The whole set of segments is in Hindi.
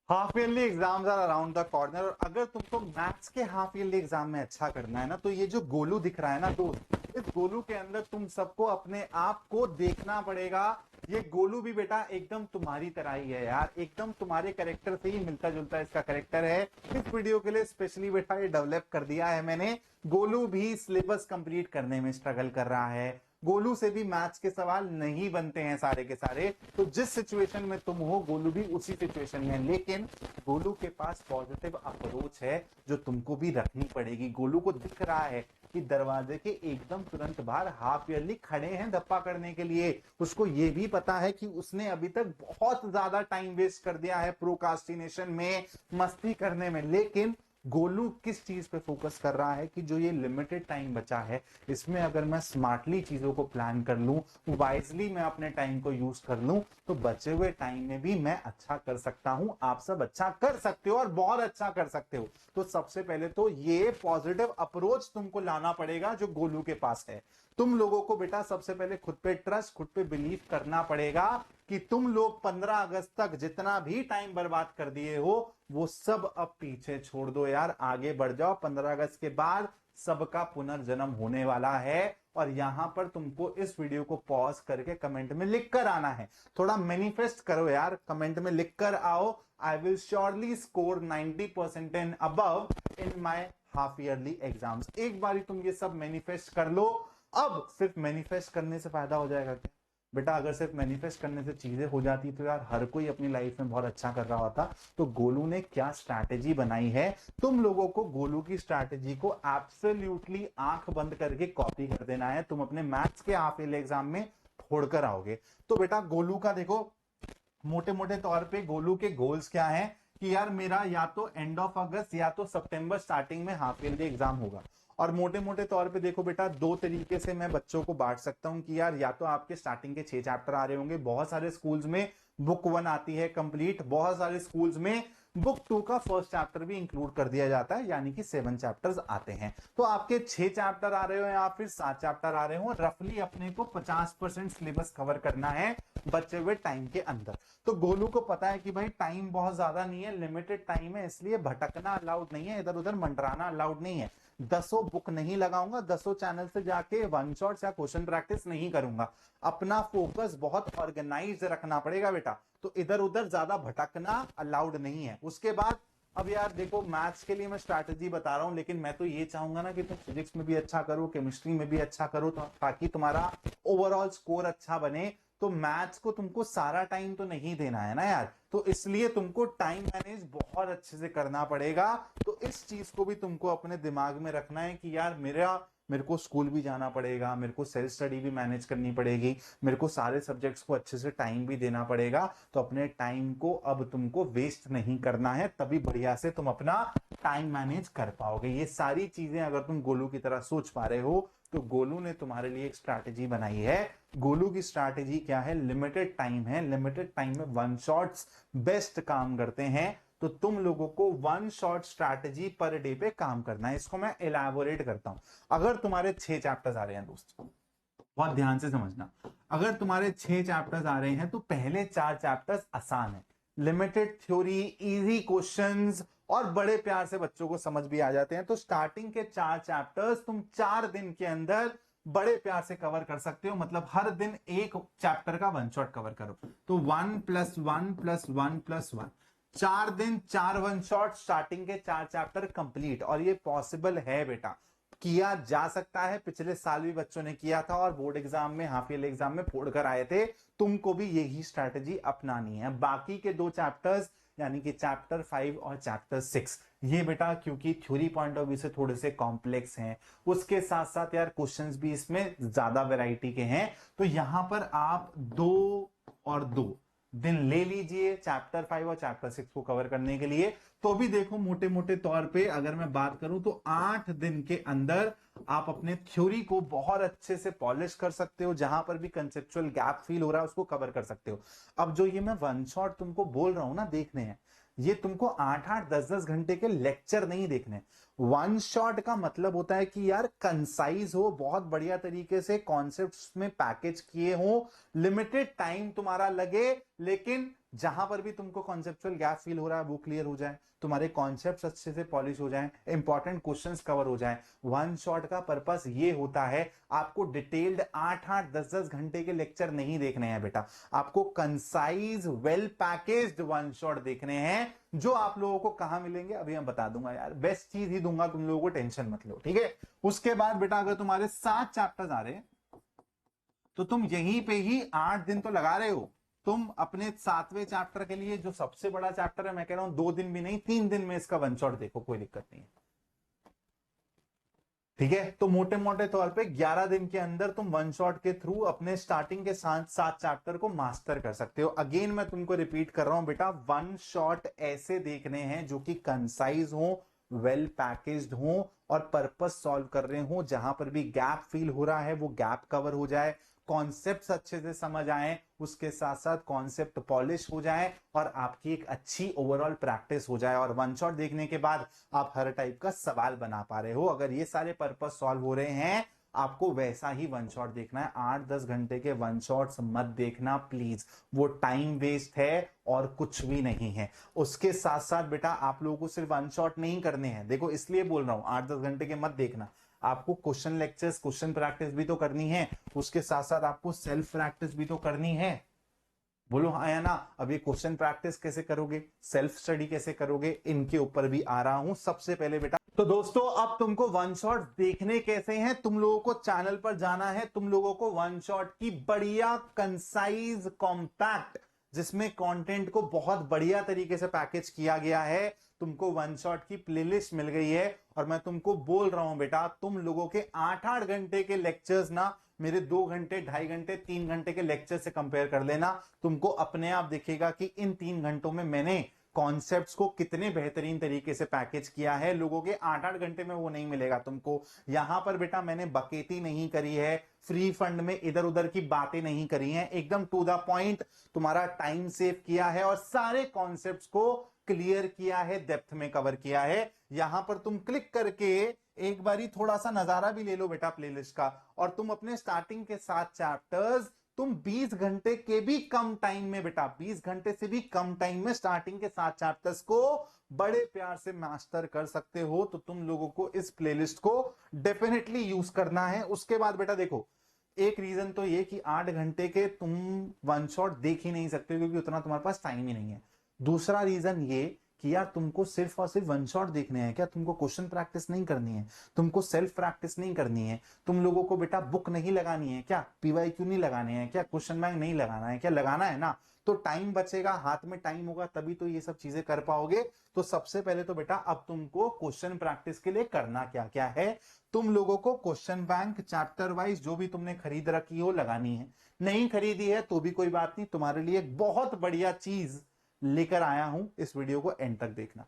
Half yearly exams are around the corner और अगर तुमको मैथ्स के हाफ ईयरली एग्जाम में अच्छा करना है ना, तो ये जो गोलू दिख रहा है ना दोस्त, इस गोलू के अंदर तुम सबको अपने आप को देखना पड़ेगा। ये गोलू भी बेटा एकदम तुम्हारी तरह ही है यार, एकदम तुम्हारे कैरेक्टर से ही मिलता जुलता इसका कैरेक्टर है। इस वीडियो के लिए स्पेशली बेटा ये डेवलप कर दिया है मैंने। गोलू भी सिलेबस कंप्लीट करने में स्ट्रगल कर रहा है, गोलू से भी मैथ्स के सवाल नहीं बनते हैं सारे के सारे। तो जिस सिचुएशन में तुम हो, गोलू भी उसी सिचुएशन में है, लेकिन गोलू के पास पॉजिटिव अप्रोच है जो तुमको भी रखनी पड़ेगी। गोलू को दिख रहा है कि दरवाजे के एकदम तुरंत बाहर हाफ ईयरली खड़े हैं धप्पा करने के लिए। उसको ये भी पता है कि उसने अभी तक बहुत ज्यादा टाइम वेस्ट कर दिया है प्रोकास्टिनेशन में, मस्ती करने में, लेकिन गोलू किस चीज पे फोकस कर रहा है कि जो ये लिमिटेड टाइम बचा है, इसमें अगर मैं स्मार्टली चीजों को प्लान कर लूं, वाइजली मैं अपने टाइम को यूज कर लूं, तो बचे हुए टाइम में भी मैं अच्छा कर सकता हूं। आप सब अच्छा कर सकते हो और बहुत अच्छा कर सकते हो। तो सबसे पहले तो ये पॉजिटिव अप्रोच तुमको लाना पड़ेगा जो गोलू के पास है। तुम लोगों को बेटा सबसे पहले खुद पे ट्रस्ट, खुद पे बिलीव करना पड़ेगा कि तुम लोग 15 अगस्त तक जितना भी टाइम बर्बाद कर दिए हो वो सब अब पीछे छोड़ दो यार, आगे बढ़ जाओ। 15 अगस्त के बाद सबका पुनर्जन्म होने वाला है और यहां पर तुमको इस वीडियो को पॉज करके कमेंट में लिख कर आना है। थोड़ा मैनिफेस्ट करो यार, कमेंट में लिख कर आओ, I will surely score 90% and above in my half yearly exams. एक बारी तुम ये सब मैनिफेस्ट कर लो। अब सिर्फ मैनिफेस्ट करने से फायदा हो जाएगा क्या बेटा? अगर सिर्फ मैनिफेस्ट करने से चीजें हो जाती तो यार हर कोई अपनी लाइफ में बहुत अच्छा कर रहा होता। तो गोलू ने क्या स्ट्रैटेजी बनाई है, तुम लोगों को गोलू की स्ट्रैटेजी को एब्सोल्युटली आंख बंद करके कॉपी कर देना है। तुम अपने मैथ्स के हाफ ईयरली एग्जाम में फोड़ कर आओगे। तो बेटा गोलू का देखो, मोटे मोटे तौर पे गोलू के गोल्स क्या हैं कि यार मेरा या तो एंड ऑफ अगस्त या तो सितंबर स्टार्टिंग में हाफ ईयरली एग्जाम होगा। और मोटे मोटे तौर पे देखो बेटा, दो तरीके से मैं बच्चों को बांट सकता हूं कि यार या तो आपके स्टार्टिंग के 6 चैप्टर आ रहे होंगे, बहुत सारे स्कूल्स में बुक 1 आती है कंप्लीट, बहुत सारे स्कूल्स में बुक 2 का फर्स्ट चैप्टर भी इंक्लूड कर दिया जाता है, यानी कि 7 चैप्टर्स आते हैं। तो आपके 6 चैप्टर आ रहे हो या फिर 7 चैप्टर आ रहे हो, रफली अपने को 50% सिलेबस कवर करना है बचे हुए टाइम के अंदर। तो गोलू को पता है कि भाई टाइम बहुत ज्यादा नहीं है, लिमिटेड टाइम है, इसलिए भटकना अलाउड नहीं है, इधर उधर मंडराना अलाउड नहीं है। 10 बुक नहीं लगाऊंगा, 10 चैनल से जाके वन शॉट्स या क्वेश्चन प्रैक्टिस नहीं करूंगा। अपना फोकस बहुत ऑर्गेनाइज रखना पड़ेगा बेटा। तो इधर उधर ज्यादा भटकना अलाउड नहीं है। उसके बाद अब यार देखो, मैथ्स के लिए मैं स्ट्रैटेजी बता रहा हूं, लेकिन मैं तो ये चाहूंगा ना कि तुम फिजिक्स में भी अच्छा करो, केमिस्ट्री में भी अच्छा करो, तो ताकि तुम्हारा ओवरऑल स्कोर अच्छा बने। तो मैथ्स को तुमको सारा टाइम तो नहीं देना है ना यार, तो इसलिए तुमको टाइम मैनेज बहुत अच्छे से करना पड़ेगा। तो इस चीज को भी तुमको अपने दिमाग में रखना है कि यार मेरे को स्कूल भी जाना पड़ेगा, मेरे को सेल्फ स्टडी भी मैनेज करनी पड़ेगी, मेरे को सारे सब्जेक्ट्स को अच्छे से टाइम भी देना पड़ेगा। तो अपने टाइम को अब तुमको वेस्ट नहीं करना है, तभी बढ़िया से तुम अपना टाइम मैनेज कर पाओगे। ये सारी चीजें अगर तुम गोलू की तरह सोच पा रहे हो, तो गोलू ने तुम्हारे लिए एक स्ट्रैटेजी बनाई है। गोलू की स्ट्रैटेजी क्या है? लिमिटेड टाइम है, लिमिटेड टाइम में वन शॉट्स बेस्ट काम करते हैं। तो तुम लोगों को one shot strategy per day पे काम करना है। इसको मैं एलैबोरेट करता हूं। अगर तुम्हारे 6 चैप्टर्स आ रहे हैं दोस्त, बहुत ध्यान से समझना, अगर तुम्हारे 6 चैप्टर्स आ रहे हैं तो पहले 4 चैप्टर्स आसान है, लिमिटेड थ्योरी, इजी क्वेश्चंस और बड़े प्यार से बच्चों को समझ भी आ जाते हैं। तो स्टार्टिंग के 4 चैप्टर्स तुम 4 दिन के अंदर बड़े प्यार से कवर कर सकते हो। मतलब हर दिन एक चैप्टर का वन शॉट कवर करो, तो 1+1+1+1, 4 दिन 4 वन शॉट, स्टार्टिंग के 4 चैप्टर कंप्लीट। और ये पॉसिबल है बेटा, किया जा सकता है। पिछले साल भी बच्चों ने किया था और बोर्ड एग्जाम में, हाफ ईयरली एग्जाम में फोड़ कर आए थे। तुमको भी यही स्ट्रैटेजी अपनानी है। बाकी के 2 चैप्टर्स यानी कि चैप्टर 5 और चैप्टर 6, ये बेटा क्योंकि थ्योरी पॉइंट ऑफ व्यू से थोड़े से कॉम्प्लेक्स हैं, उसके साथ साथ यार क्वेश्चंस भी इसमें ज्यादा वैरायटी के हैं। तो यहां पर आप 2 और 2 दिन ले लीजिए चैप्टर 5 और चैप्टर 6 को कवर करने के लिए। तो भी देखो, मोटे मोटे तौर पे अगर मैं बात करूं तो 8 दिन के अंदर आप अपने थ्योरी को बहुत अच्छे से पॉलिश कर सकते हो। जहां पर भी कंसेप्चुअल गैप फील हो रहा है उसको कवर कर सकते हो। अब जो ये मैं वन शॉट तुमको बोल रहा हूं ना देखने हैं, ये तुमको 8-8 10-10 घंटे के लेक्चर नहीं देखने। वन शॉट का मतलब होता है कि यार कंसाइज हो, बहुत बढ़िया तरीके से कॉन्सेप्ट्स में पैकेज किए हो, लिमिटेड टाइम तुम्हारा लगे, लेकिन जहां पर भी तुमको कॉन्सेप्चुअल गैप फील हो रहा है वो क्लियर हो जाए, तुम्हारे कॉन्सेप्ट्स अच्छे से पॉलिश हो जाएं, इंपॉर्टेंट क्वेश्चंस कवर हो जाएं। वन शॉट का पर्पस ये होता है, आपको डिटेल्ड 8-8 10-10 घंटे के लेक्चर नहीं देखने हैं बेटा, आपको concise well packaged one shot देखने हैं, जो आप लोगों को कहां मिलेंगे अभी मैं बता दूंगा यार, बेस्ट चीज ही दूंगा तुम लोगों को, टेंशन मत लो, ठीक है। उसके बाद बेटा अगर तुम्हारे 7 चैप्टर्स आ रहे हैं तो तुम यहीं पे ही 8 दिन तो लगा रहे हो, तुम अपने 7वें चैप्टर के लिए जो सबसे बड़ा चैप्टर है, मैं कह रहा हूं 2 दिन भी नहीं 3 दिन में इसका वन शॉट देखो, कोई दिक्कत नहीं है, ठीक है। तो मोटे मोटे तौर पे 11 दिन के अंदर तुम वन शॉट के थ्रू अपने स्टार्टिंग के 7 चैप्टर को मास्टर कर सकते हो। अगेन मैं तुमको रिपीट कर रहा हूं बेटा, वन शॉट ऐसे देखने हैं जो कि कंसाइज हो, वेल पैकेज्ड हो और पर्पस सॉल्व कर रहे हो, जहां पर भी गैप फील हो रहा है वो गैप कवर हो जाए, कॉन्सेप्ट्स अच्छे से समझ आए, उसके साथ साथ कॉन्सेप्ट पॉलिश हो जाए और आपकी एक अच्छी ओवरऑल प्रैक्टिस हो जाए, और वन शॉट देखने के बाद आप हर टाइप का सवाल बना पा रहे हो। अगर ये सारे पर्पस सॉल्व हो रहे हैं, आपको वैसा ही वन शॉट देखना है। 8-10 घंटे के वन शॉट्स मत देखना प्लीज, वो टाइम वेस्ट है और कुछ भी नहीं है। उसके साथ साथ बेटा आप लोगों को सिर्फ वन शॉट नहीं करने हैं, देखो इसलिए बोल रहा हूं 8-10 घंटे के मत देखना, आपको क्वेश्चन लेक्चर्स, क्वेश्चन प्रैक्टिस भी तो करनी है, उसके साथ साथ आपको सेल्फ प्रैक्टिस भी तो करनी है। बोलो हाँ या ना। अब ये क्वेश्चन प्रैक्टिस कैसे करोगे, सेल्फ स्टडी कैसे करोगे, इनके ऊपर भी आ रहा हूं सबसे पहले बेटा। तो दोस्तों अब तुमको वन शॉट देखने कैसे हैं, तुम लोगों को चैनल पर जाना है, तुम लोगों को वन शॉट की बढ़िया कंसाइज कॉम्पैक्ट, जिसमें कंटेंट को बहुत बढ़िया तरीके से पैकेज किया गया है, तुमको वन शॉट की प्लेलिस्ट मिल गई है। और मैं तुमको बोल रहा हूं बेटा, तुम लोगों के 8-8 घंटे के लेक्चर्स ना मेरे 2 घंटे, 2.5 घंटे, 3 घंटे के लेक्चर से कंपेयर कर लेना, तुमको अपने आप दिखेगा कि इन 3 घंटों में मैंने कॉन्सेप्ट्स को कितने बेहतरीन तरीके से पैकेज किया है। लोगों के 8-8 घंटे में वो नहीं मिलेगा तुमको। यहां पर बेटा मैंने बकेती नहीं करी है, फ्री फंड में इधर उधर की बातें नहीं करी हैं, एकदम टू द पॉइंट तुम्हारा टाइम सेव किया है और सारे कॉन्सेप्ट्स को क्लियर किया है, डेप्थ में कवर किया है। यहां पर तुम क्लिक करके एक बारी थोड़ा सा नजारा भी ले लो बेटा प्लेलिस्ट का, और तुम अपने स्टार्टिंग के 7 चैप्टर्स तुम 20 घंटे के भी कम टाइम में बेटा, 20 घंटे से भी कम टाइम में स्टार्टिंग के 7 चैप्टर्स को बड़े प्यार से मास्टर कर सकते हो। तो तुम लोगों को इस प्लेलिस्ट को डेफिनेटली यूज करना है। उसके बाद बेटा देखो, एक रीजन तो ये कि 8 घंटे के तुम वन शॉट देख ही नहीं सकते क्योंकि उतना तुम्हारे पास टाइम ही नहीं है। दूसरा रीजन ये कि यार तुमको सिर्फ और सिर्फ वन शॉट देखने हैं क्या, तुमको क्वेश्चन प्रैक्टिस नहीं करनी है, तुमको सेल्फ प्रैक्टिस नहीं करनी है, तुम लोगों को बेटा बुक नहीं लगानी है क्या, पीवाईक्यू नहीं लगाने हैं क्या, क्वेश्चन बैंक नहीं लगाना है क्या, लगाना है ना, तो टाइम बचेगा, हाथ में टाइम होगा तभी तो ये सब चीजें कर पाओगे। तो सबसे पहले तो बेटा अब तुमको क्वेश्चन प्रैक्टिस के लिए करना क्या क्या है, तुम लोगों को क्वेश्चन बैंक चैप्टर वाइज जो भी तुमने खरीद रखी हो लगानी है, नहीं खरीदी है तो भी कोई बात नहीं, तुम्हारे लिए एक बहुत बढ़िया चीज लेकर आया हूं, इस वीडियो को एंड तक देखना।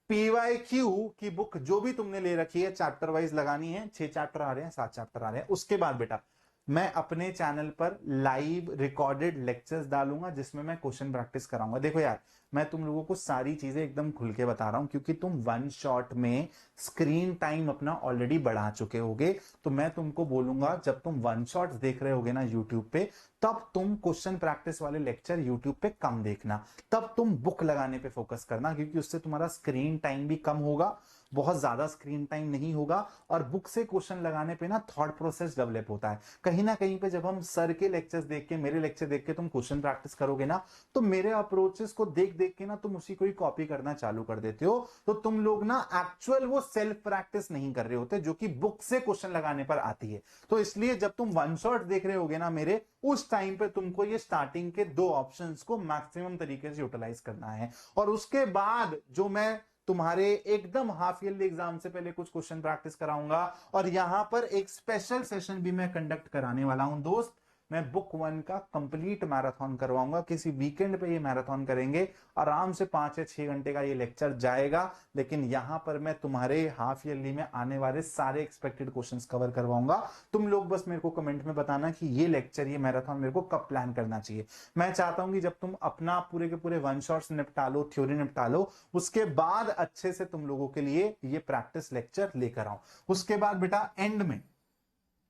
पीवाईक्यू की बुक जो भी तुमने ले रखी है चैप्टर वाइज लगानी है, 6 चैप्टर आ रहे हैं, 7 चैप्टर आ रहे हैं। उसके बाद बेटा मैं अपने चैनल पर लाइव रिकॉर्डेड लेक्चर्स डालूंगा जिसमें मैं क्वेश्चन प्रैक्टिस कराऊंगा। देखो यार मैं तुम लोगों को सारी चीजें एकदम खुल के बता रहा हूं क्योंकि तुम वन शॉट में स्क्रीन टाइम अपना ऑलरेडी बढ़ा चुके होगे। तो मैं तुमको बोलूंगा जब तुम वन शॉट्स देख रहे होगे ना यूट्यूब पे, तब तुम क्वेश्चन प्रैक्टिस वाले लेक्चर यूट्यूब पे कम देखना, तब तुम बुक लगाने पे फोकस करना क्योंकि उससे तुम्हारा स्क्रीन टाइम भी कम होगा, बहुत ज्यादा स्क्रीन टाइम नहीं होगा। और बुक से क्वेश्चन लगाने पे ना थॉट प्रोसेस डेवलप होता है। कहीं ना कहीं पे जब हम सर के लेक्चर्स देख के, मेरे लेक्चर देख के तुम क्वेश्चन प्रैक्टिस करोगे ना, तो मेरे अप्रोचेस को देख देख के ना तुम उसी को ही कॉपी करना चालू कर देते हो। तो तुम लोग ना एक्चुअल वो सेल्फ प्रैक्टिस नहीं कर रहे होते जो कि बुक से क्वेश्चन लगाने पर आती है। तो इसलिए जब तुम वन शॉट देख रहे होगे ना मेरे, उस टाइम पे तुमको ये स्टार्टिंग के 2 ऑप्शंस को मैक्सिमम तरीके से यूटिलाइज करना है। और उसके बाद जो मैं तुम्हारे एकदम हाफ ईयरली एग्जाम से पहले कुछ क्वेश्चन प्रैक्टिस कराऊंगा, और यहां पर एक स्पेशल सेशन भी मैं कंडक्ट कराने वाला हूं दोस्त। मैं बुक 1 का कंप्लीट मैराथन करवाऊंगा, किसी वीकेंड पे ये मैराथन करेंगे, आराम से 5 या 6 घंटे का ये लेक्चर जाएगा। लेकिन यहां पर मैं तुम्हारे हाफ ईयरली में आने वाले सारे एक्सपेक्टेड क्वेश्चंस कवर करवाऊंगा। तुम लोग बस मेरे को कमेंट में बताना कि ये लेक्चर, ये मैराथन मेरे को कब प्लान करना चाहिए। मैं चाहता हूं कि जब तुम अपना पूरे के पूरे वन शॉट्स निपटा लो, थ्योरी निपटा लो, उसके बाद अच्छे से तुम लोगों के लिए ये प्रैक्टिस लेक्चर लेकर आऊं। उसके बाद बेटा एंड में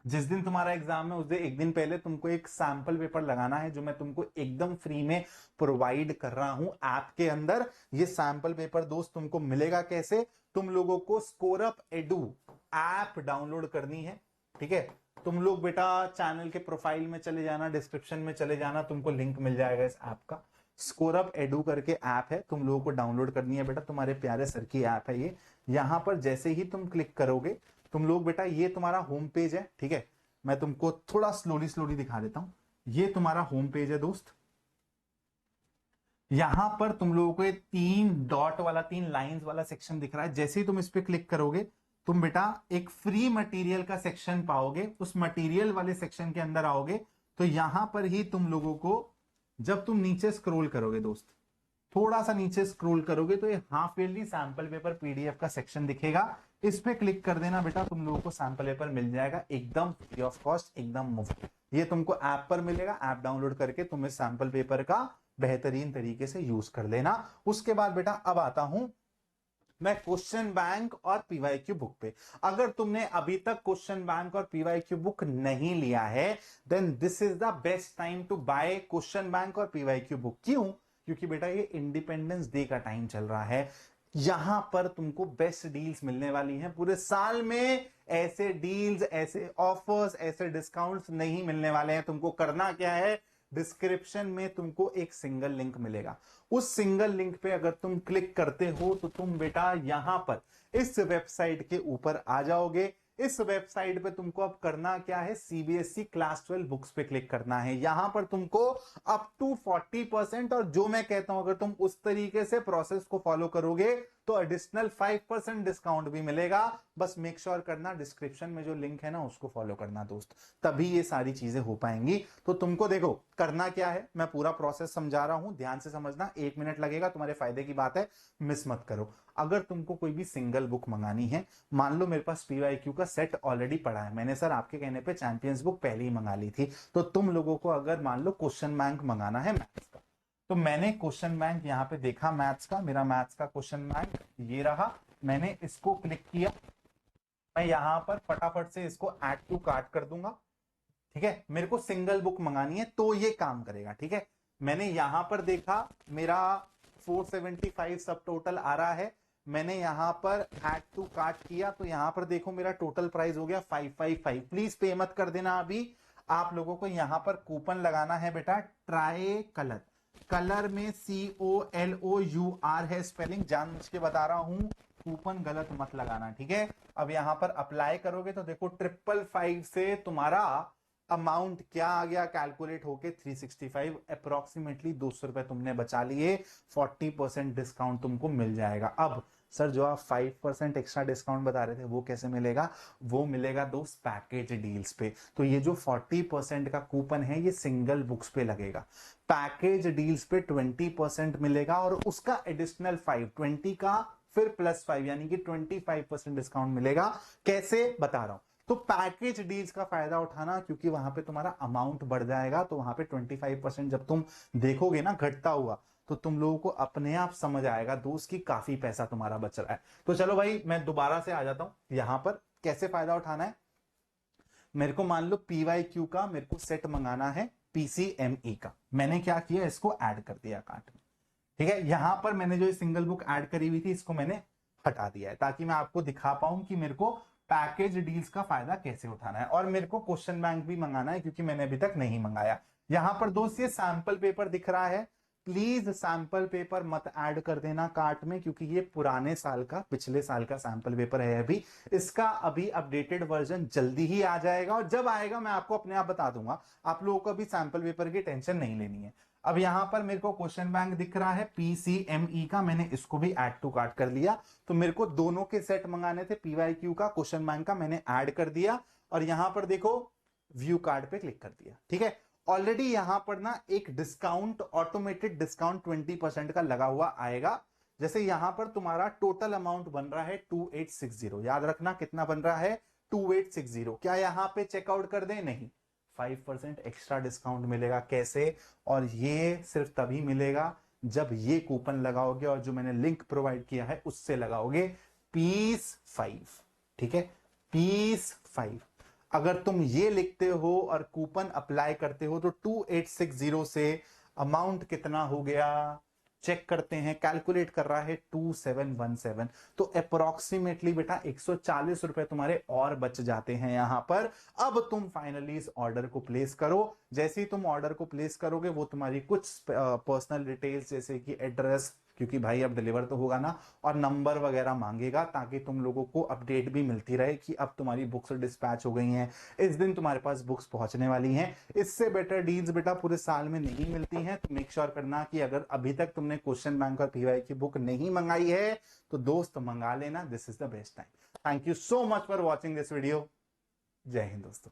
जिस दिन तुम्हारा एग्जाम है उस दिन एक दिन पहले तुमको एक सैंपल पेपर लगाना है, जो मैं तुमको एकदम फ्री में प्रोवाइड कर रहा हूं ऐप के अंदर। ये सैंपल पेपर दोस्त तुमको मिलेगा कैसे? तुम लोगों को स्कोरअप एडू ऐप डाउनलोड करनी है, ठीक है। तुम लोग बेटा चैनल के प्रोफाइल में चले जाना, डिस्क्रिप्शन में चले जाना, तुमको लिंक मिल जाएगा इस ऐप का। स्कोरअप एडू करके ऐप है, तुम लोगों को डाउनलोड करनी है बेटा, तुम्हारे प्यारे सर की ऐप है ये। यहां पर जैसे ही तुम क्लिक करोगे तुम लोग बेटा, ये तुम्हारा होम पेज है, ठीक है। मैं तुमको थोड़ा स्लोली स्लोली दिखा देता हूं। ये तुम्हारा होम पेज है दोस्त। यहां पर तुम लोगों को ये 3 डॉट वाला, 3 लाइंस वाला सेक्शन दिख रहा है। जैसे ही तुम इस पे क्लिक करोगे तुम बेटा एक फ्री मटेरियल का सेक्शन पाओगे। उस मटेरियल वाले सेक्शन के अंदर आओगे तो यहां पर ही तुम लोगों को, जब तुम नीचे स्क्रॉल करोगे दोस्त, थोड़ा सा नीचे स्क्रॉल करोगे तो ये half yearly sample paper PDF का सेक्शन दिखेगा। इस पे क्लिक कर देना बेटा, तुम लोगों को सैंपल पेपर मिल जाएगा एकदम फ्री ऑफ कॉस्ट, एकदम मुफ्त। ये तुमको ऐप पर मिलेगा। ऐप डाउनलोड करके तुम इस सैंपल पेपर का बेहतरीन तरीके से यूज कर लेना। उसके बाद बेटा अब आता हूं मैं क्वेश्चन बैंक और पीवाईक्यू बुक पे। अगर तुमने अभी तक क्वेश्चन बैंक और पीवाईक्यू बुक नहीं लिया है then this is the best time to buy question bank और पीवाईक्यू बुक। क्यों? क्योंकि बेटा ये इंडिपेंडेंस डे का टाइम चल रहा है। यहां पर तुमको बेस्ट डील्स मिलने वाली हैं पूरे साल में। ऐसे डील्स, ऐसे ऑफर्स, ऐसे डिस्काउंट्स नहीं मिलने वाले हैं। तुमको करना क्या है, डिस्क्रिप्शन में तुमको एक सिंगल लिंक मिलेगा। उस सिंगल लिंक पे अगर तुम क्लिक करते हो तो तुम बेटा यहां पर इस वेबसाइट के ऊपर आ जाओगे। इस वेबसाइट पे तुमको अब करना क्या है, सीबीएसई क्लास 12 बुक्स पे क्लिक करना है। यहां पर तुमको अप टू 40%, और जो मैं कहता हूं अगर तुम उस तरीके से प्रोसेस को फॉलो करोगे तो एडिशनल 5% डिस्काउंट भी मिलेगा। बस मेक श्योर करना डिस्क्रिप्शन में जो लिंक है ना उसको फॉलो करना दोस्त, तभी ये सारी चीजें हो पाएंगी। तो तुमको देखो करना क्या है, मैं पूरा प्रोसेस समझा रहा हूं, ध्यान से समझना। 1 मिनट लगेगा, तुम्हारे फायदे की बात है, मिस मत करो। अगर तुमको कोई भी सिंगल बुक मंगानी है, मान लो मेरे पास पीवाईक्यू का सेट ऑलरेडी पड़ा है, मैंने सर आपके कहने पे चैंपियंस बुक पहले ही मंगा ली थी, तो तुम लोगों को अगर मान लो क्वेश्चन बैंक मंगाना है मैथ्स का, तो मैंने क्वेश्चन बैंक यहाँ पे देखा मैथ्स का, मेरा मैथ्स का क्वेश्चन बैंक ये रहा। मैंने इसको क्लिक किया, मैं यहां पर फटाफट से इसको ऐड टू कार्ट कर दूंगा, ठीक है। मेरे को सिंगल बुक मंगानी है तो ये काम करेगा, ठीक है। मैंने यहां पर देखा मेरा 475 सब टोटल आ रहा है। मैंने यहां पर ऐड टू कार्ट किया तो यहां पर देखो मेरा टोटल प्राइस हो गया 555। प्लीज पे मत कर देना अभी। आप लोगों को यहां पर कूपन लगाना है बेटा, ट्राई कलर। कलर में COLOUR है स्पेलिंग, जानबूझ के बता रहा हूं, कूपन गलत मत लगाना, ठीक है। अब यहां पर अप्लाई करोगे तो देखो 555 से तुम्हारा अमाउंट क्या आ गया, कैलकुलेट होके 365, अप्रोक्सीमेटली 200 रुपए तुमने बचा लिए। 40% डिस्काउंट तुमको मिल जाएगा। अब सर जो आप 5% एक्स्ट्रा डिस्काउंट बता रहे थे वो कैसे मिलेगा? वो मिलेगा दोस्त पैकेज डील्स पे। तो ये जो 40% का कूपन है ये सिंगल बुक्स पे लगेगा, पैकेज डील्स पे 20% मिलेगा, और उसका एडिशनल 5, 20 का फिर +5 यानी कि 25% डिस्काउंट मिलेगा। कैसे बता रहा हूं, तो पैकेज डील्स का फायदा उठाना, क्योंकि वहां पे तुम्हारा अमाउंट बढ़ जाएगा, तो वहां पे 25% जब तुम देखोगे ना घटता हुआ तो तुम लोगों को अपने आप समझ आएगा दोस्त की काफी पैसा तुम्हारा बच रहा है। तो चलो भाई मैं दोबारा से आ जाता हूं यहां पर, कैसे फायदा उठाना है। मेरे को मान लो पीवाईक्यू का मेरे को सेट मंगाना है, PCME का। मैंने क्या किया, इसको ऐड कर दिया कार्ट में, ठीक है। यहां पर मैंने जो सिंगल बुक ऐड करी हुई थी इसको मैंने हटा दिया है, ताकि मैं आपको दिखा पाऊं कि मेरे को पैकेज डील्स का फायदा कैसे उठाना है। और मेरे को क्वेश्चन बैंक भी मंगाना है क्योंकि मैंने अभी तक नहीं मंगाया। यहां पर दोस्त ये सैंपल पेपर दिख रहा है, प्लीज सैंपल पेपर मत ऐड कर देना कार्ट में, क्योंकि ये पुराने साल का, पिछले साल का सैंपल पेपर है अभी। इसका अभी अपडेटेड वर्जन जल्दी ही आ जाएगा, और जब आएगा मैं आपको अपने आप बता दूंगा। आप लोगों को अभी सैंपल पेपर की टेंशन नहीं लेनी है। अब यहां पर मेरे को क्वेश्चन बैंक दिख रहा है PCME का, मैंने इसको भी ऐड टू कार्ट कर लिया। तो मेरे को दोनों के सेट मंगाने थे, पीवाईक्यू का, क्वेश्चन बैंक का, मैंने ऐड कर दिया। और यहां पर देखो व्यू कार्ड पे क्लिक कर दिया, ठीक है। ऑलरेडी यहां पर ना एक डिस्काउंट, ऑटोमेटेड डिस्काउंट 20% का लगा हुआ आएगा। जैसे यहां पर तुम्हारा टोटल अमाउंट बन रहा है 2860, याद रखना कितना बन रहा है, 2860। क्या यहां पे चेकआउट कर दें? नहीं, 5% एक्स्ट्रा डिस्काउंट मिलेगा। कैसे? और ये सिर्फ तभी मिलेगा जब ये कूपन लगाओगे और जो मैंने लिंक प्रोवाइड किया है उससे लगाओगे, पीस 5, ठीक है, पीस 5। अगर तुम ये लिखते हो और कूपन अप्लाई करते हो तो 2860 से अमाउंट कितना हो गया, चेक करते हैं। कैलकुलेट कर रहा है 2717, तो अप्रोक्सीमेटली बेटा 140 रुपए तुम्हारे और बच जाते हैं यहां पर। अब तुम फाइनली इस ऑर्डर को प्लेस करो। जैसे ही तुम ऑर्डर को प्लेस करोगे वो तुम्हारी कुछ पर्सनल डिटेल्स जैसे कि एड्रेस, क्योंकि भाई अब डिलीवर तो होगा ना, और नंबर वगैरह मांगेगा, ताकि तुम लोगों को अपडेट भी मिलती रहे कि अब तुम्हारी बुक्स डिस्पैच हो गई हैं, इस दिन तुम्हारे पास बुक्स पहुंचने वाली हैं। इससे बेटर डील्स बेटा पूरे साल में नहीं मिलती हैं। तो मेक श्योर करना कि अगर अभी तक तुमने क्वेश्चन बैंक और पीवाई की बुक नहीं मंगाई है तो दोस्त मंगा लेना, this is the best time. Thank you so much for watching this video. जय हिंद दोस्तों।